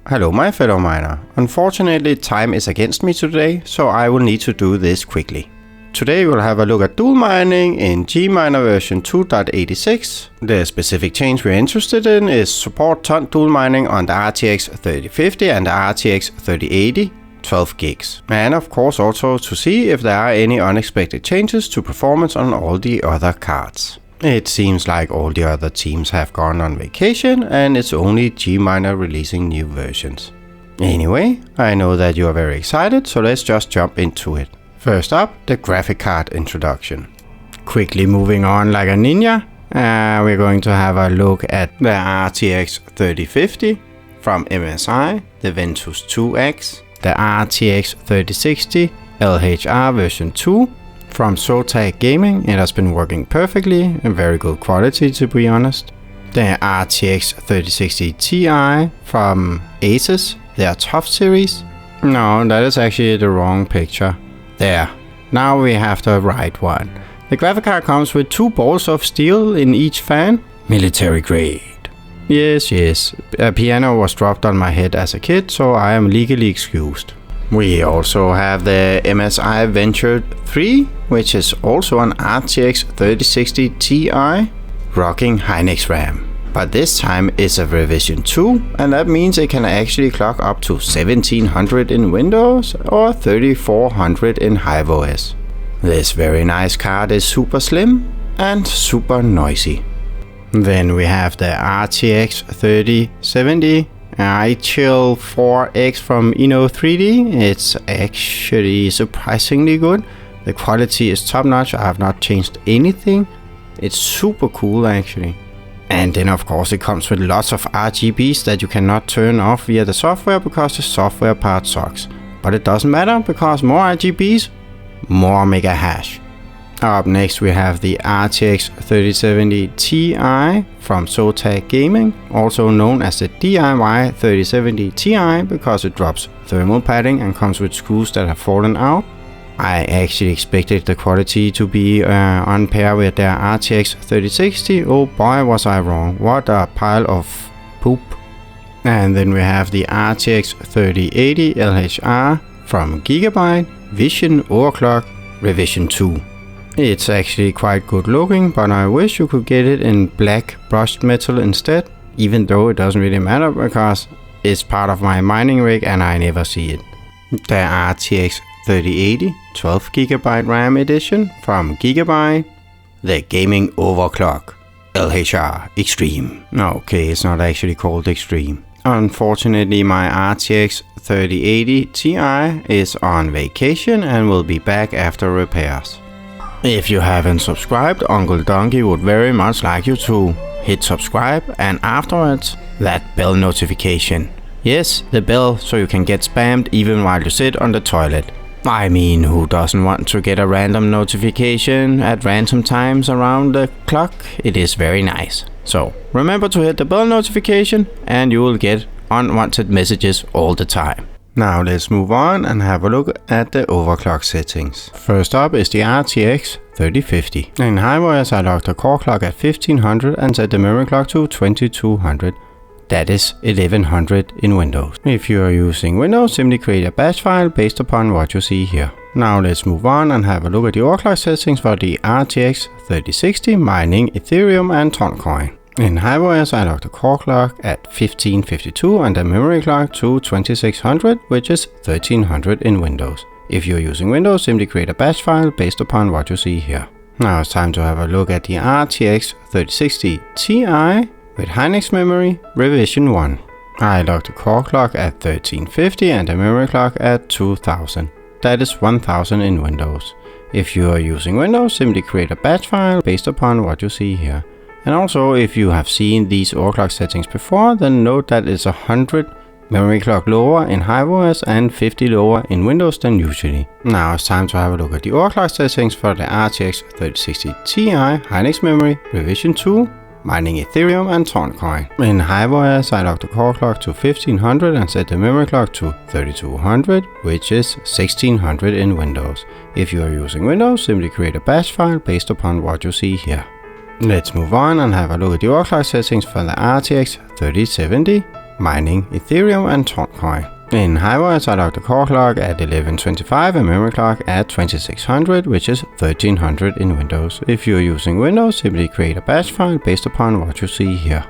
Hello my fellow miner. Unfortunately time is against me today, so I will need to do this quickly. Today we'll have a look at dual mining in GMINER version 2.86. The specific change we're interested in is support TON dual mining on the RTX 3050 and the RTX 3080, 12 gigs. And of course also to see if there are any unexpected changes to performance on all the other cards. It seems like all the other teams have gone on vacation and it's only GMINER releasing new versions. Anyway, I know that you are very excited, so let's just jump into it. First up, the graphic card introduction. Quickly moving on like a ninja, we're going to have a look at the RTX 3050 from MSI, the Ventus 2X, the RTX 3060 LHR version 2, from Zotac Gaming. It has been working perfectly, and very good quality to be honest. The RTX 3060 Ti from Asus, their top series. No, that is actually the wrong picture. There, now we have the right one. The graphic card comes with 2 balls of steel in each fan. Military grade. Yes, a piano was dropped on my head as a kid, so I am legally excused. We also have the MSI Venture 3, which is also an RTX 3060 Ti rocking HYNIX Rev. But this time it's a revision 2, and that means it can actually clock up to 1700 in Windows or 3400 in HiveOS. This very nice card is super slim and super noisy. Then we have the RTX 3070 iChill 4X from Inno3D. It's actually surprisingly good. The quality is top notch. I have not changed anything. It's super cool actually. And then of course it comes with lots of RGBs that you cannot turn off via the software because the software part sucks. But it doesn't matter because more RGBs, more mega hash. Up next we have the RTX 3070 Ti from Zotac Gaming, also known as the DIY 3070 Ti because it drops thermal padding and comes with screws that have fallen out. I actually expected the quality to be on par with their RTX 3060. Oh boy was I wrong, what a pile of poop. And then we have the RTX 3080 LHR from Gigabyte, Vision Overclock Revision 2. It's actually quite good looking, but I wish you could get it in black brushed metal instead, even though it doesn't really matter because it's part of my mining rig and I never see it. The RTX 3080 12GB RAM edition from Gigabyte, the Gaming Overclock LHR Extreme. Okay, it's not actually called Extreme. Unfortunately, my RTX 3080 Ti is on vacation and will be back after repairs. If you haven't subscribed, Uncle Donkey would very much like you to hit subscribe and afterwards that bell notification. Yes, the bell, so you can get spammed even while you sit on the toilet. I mean, who doesn't want to get a random notification at random times around the clock? It is very nice. So remember to hit the bell notification and you will get unwanted messages all the time. Now let's move on and have a look at the overclock settings. First up is the RTX 3050. In HiveOS I locked the core clock at 1500 and set the memory clock to 2200. That is 1100 in Windows. If you are using Windows, simply create a batch file based upon what you see here. Now let's move on and have a look at the overclock settings for the RTX 3060 mining Ethereum and TONCOIN. In HiveOS I locked the core clock at 1552 and the memory clock to 2600, which is 1300 in Windows. If you're using Windows, simply create a batch file based upon what you see here. Now it's time to have a look at the RTX 3060 Ti with HYNIX memory revision 1. I locked the core clock at 1350 and the memory clock at 2000. That is 1000 in Windows. If you are using Windows, simply create a batch file based upon what you see here. And also, if you have seen these overclock settings before, then note that it's 100 memory clock lower in HiveOS and 50 lower in Windows than usually. Now it's time to have a look at the overclock settings for the RTX 3060 Ti HYNIX memory revision 2, mining Ethereum and TONCOIN. In HiveOS I locked the core clock to 1500 and set the memory clock to 3200, which is 1600 in Windows. If you are using Windows, simply create a batch file based upon what you see here. Let's move on and have a look at the overclock settings for the RTX 3070 mining Ethereum and TONCOIN. In HiveOS, I log the core clock at 11:25 and memory clock at 2600, which is 1300 in Windows. If you're using Windows, simply create a batch file based upon what you see here.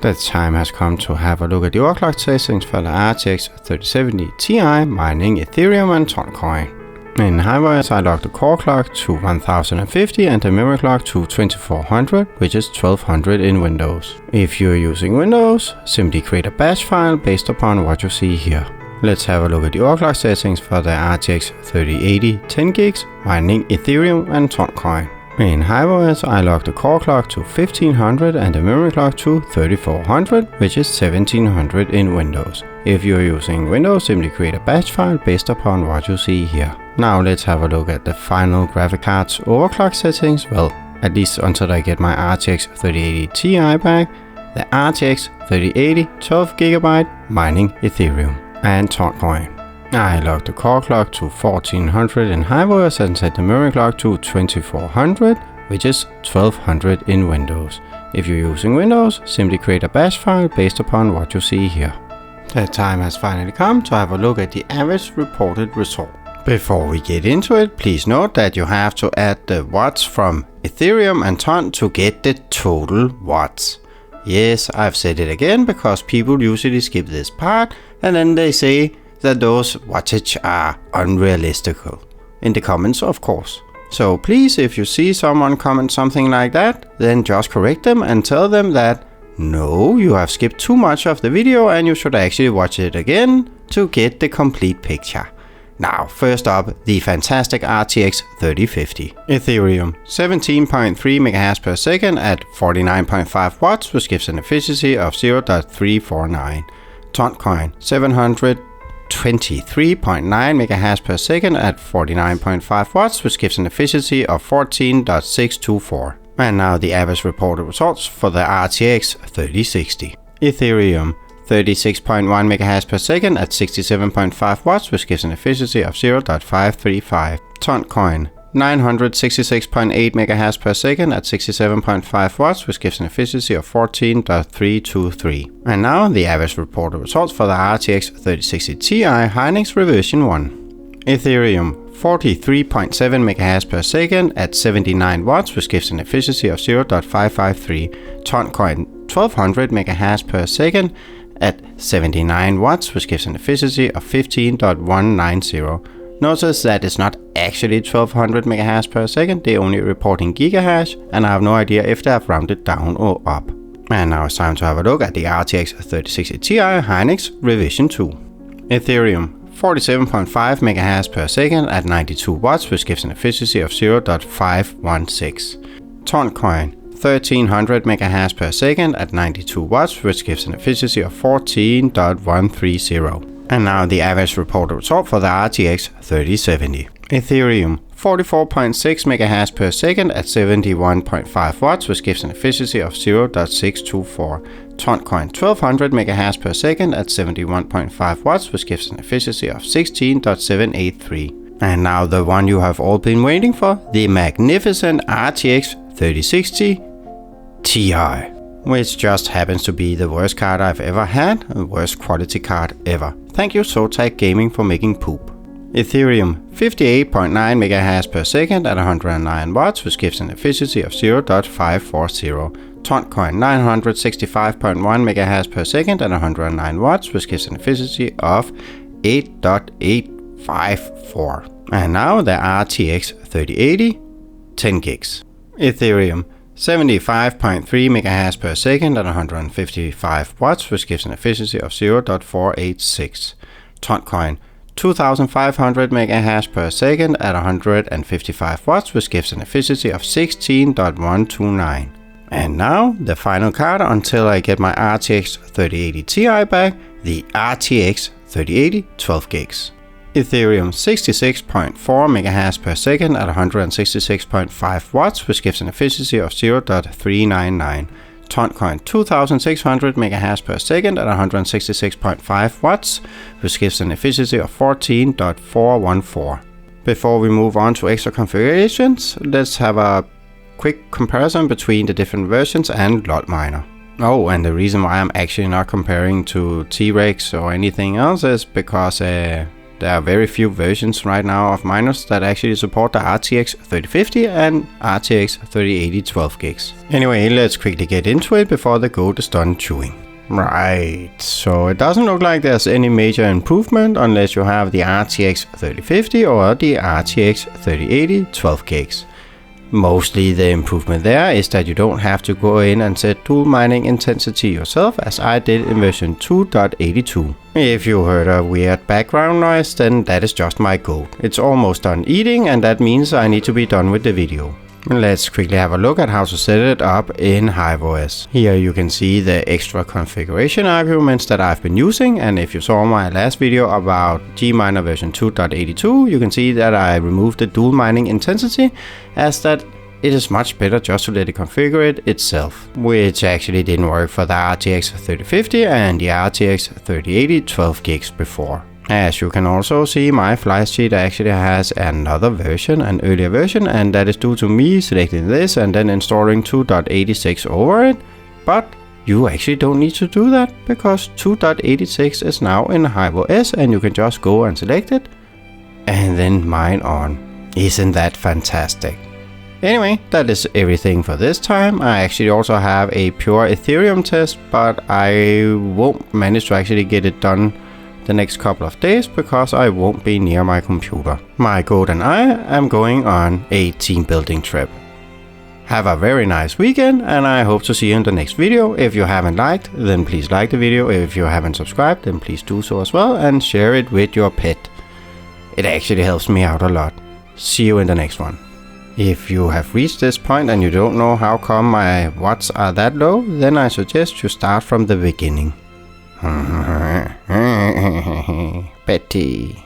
The time has come to have a look at the overclock settings for the RTX 3070 Ti mining Ethereum and TONCOIN. In HiveOS, I log the core clock to 1050 and the memory clock to 2400, which is 1200 in Windows. If you're using Windows, simply create a batch file based upon what you see here. Let's have a look at the overclock settings for the RTX 3080 10 gigs mining Ethereum and TONCOIN. In HiveOS, I log the core clock to 1500 and the memory clock to 3400, which is 1700 in Windows. If you're using Windows, simply create a batch file based upon what you see here. Now let's have a look at the final graphic card's overclock settings, well, at least until I get my RTX 3080 Ti back. The RTX 3080 12GB mining Ethereum and TONCOIN. I logged the core clock to 1400 in HiveOS and set the memory clock to 2400, which is 1200 in Windows. If you're using Windows, simply create a bash file based upon what you see here. The time has finally come to have a look at the average reported result. Before we get into it, please note that you have to add the watts from Ethereum and TON to get the total watts. Yes, I've said it again because people usually skip this part and then they say that those wattage are unrealistical. In the comments, of course. So please, if you see someone comment something like that, then just correct them and tell them that no, you have skipped too much of the video and you should actually watch it again to get the complete picture. Now, first up, the fantastic RTX 3050. Ethereum, 17.3 MHz per second at 49.5 watts, which gives an efficiency of 0.349. TONCOIN, 723.9 MHz per second at 49.5 watts, which gives an efficiency of 14.624. And now the average reported results for the RTX 3060. Ethereum, 36.1 MHz per second at 67.5 watts, which gives an efficiency of 0.535. TONCOIN, 966.8 MHz per second at 67.5 watts, which gives an efficiency of 14.323. And now the average reported results for the RTX 3060 Ti HYNIX Rev1. Ethereum, 43.7 MHz per second at 79 watts, which gives an efficiency of 0.553. TONCOIN, 1200 MHz per second at 79 watts, which gives an efficiency of 15.190. Notice that it's not actually 1200 MHz per second, they're only reporting gigahash, and I have no idea if they have rounded down or up. And now it's time to have a look at the RTX 3060 Ti HYNIX Rev2. Ethereum, 47.5 MHz per second at 92 watts, which gives an efficiency of 0.516. TONCOIN, 1300 MHz per second at 92 watts, which gives an efficiency of 14.130. And now the average reported result for the RTX 3070. Ethereum, 44.6 MHz per second at 71.5 watts, which gives an efficiency of 0.624. TONCOIN, 1200 MHz per second at 71.5 watts, which gives an efficiency of 16.783. And now the one you have all been waiting for, the magnificent RTX 3060 Ti, which just happens to be the worst card I've ever had, the worst quality card ever. Thank you Zotac Gaming for making poop. Ethereum, 58.9 MHz per second at 109 watts, which gives an efficiency of 0.540. TONCOIN, 965.1 MHz per second at 109 watts, which gives an efficiency of 8.854. And now the RTX 3080 10 gigs. Ethereum, 75.3 MHz per second at 155 watts, which gives an efficiency of 0.486. TONCOIN, 2500 MHz per second at 155 watts, which gives an efficiency of 16.129. And now the final card until I get my RTX 3080 Ti back, the RTX 3080 12 gigs. Ethereum, 66.4 MHz per second at 166.5 watts, which gives an efficiency of 0.399. TONCOIN, 2600 MHz per second at 166.5 watts, which gives an efficiency of 14.414. Before we move on to extra configurations, let's have a quick comparison between the different versions and LOLMINER. Oh, and the reason why I'm actually not comparing to T-REX or anything else is because there are very few versions right now of miners that actually support the RTX 3050 and RTX 3080 12 gigs. Anyway, let's quickly get into it before the code is done chewing. Right, so it doesn't look like there's any major improvement unless you have the RTX 3050 or the RTX 3080 12 gigs. Mostly the improvement there is that you don't have to go in and set dual mining intensity yourself, as I did in version 2.82. If you heard a weird background noise, then that is just my code. It's almost done eating, and that means I need to be done with the video. Let's quickly have a look at how to set it up in HiveOS. Here you can see the extra configuration arguments that I've been using, and if you saw my last video about GMINER version 2.82, you can see that I removed the dual mining intensity, as that it is much better just to let it configure it itself, which actually didn't work for the RTX 3050 and the RTX 3080 12 gigs before. As you can also see, my fly sheet actually has another version, an earlier version, and that is due to me selecting this and then installing 2.86 over it. But you actually don't need to do that, because 2.86 is now in HiveOS and you can just go and select it and then mine on. Isn't that fantastic? Anyway, that is everything for this time. I actually also have a pure Ethereum test, but I won't manage to actually get it done the next couple of days because I won't be near my computer. My code and I am going on a team building trip. Have a very nice weekend, and I hope to see you in the next video. If you haven't liked, then please like the video. If you haven't subscribed, then please do so as well, and share it with your pet. It actually helps me out a lot. See you in the next one. If you have reached this point and you don't know how come my watts are that low, then I suggest you start from the beginning. Betty.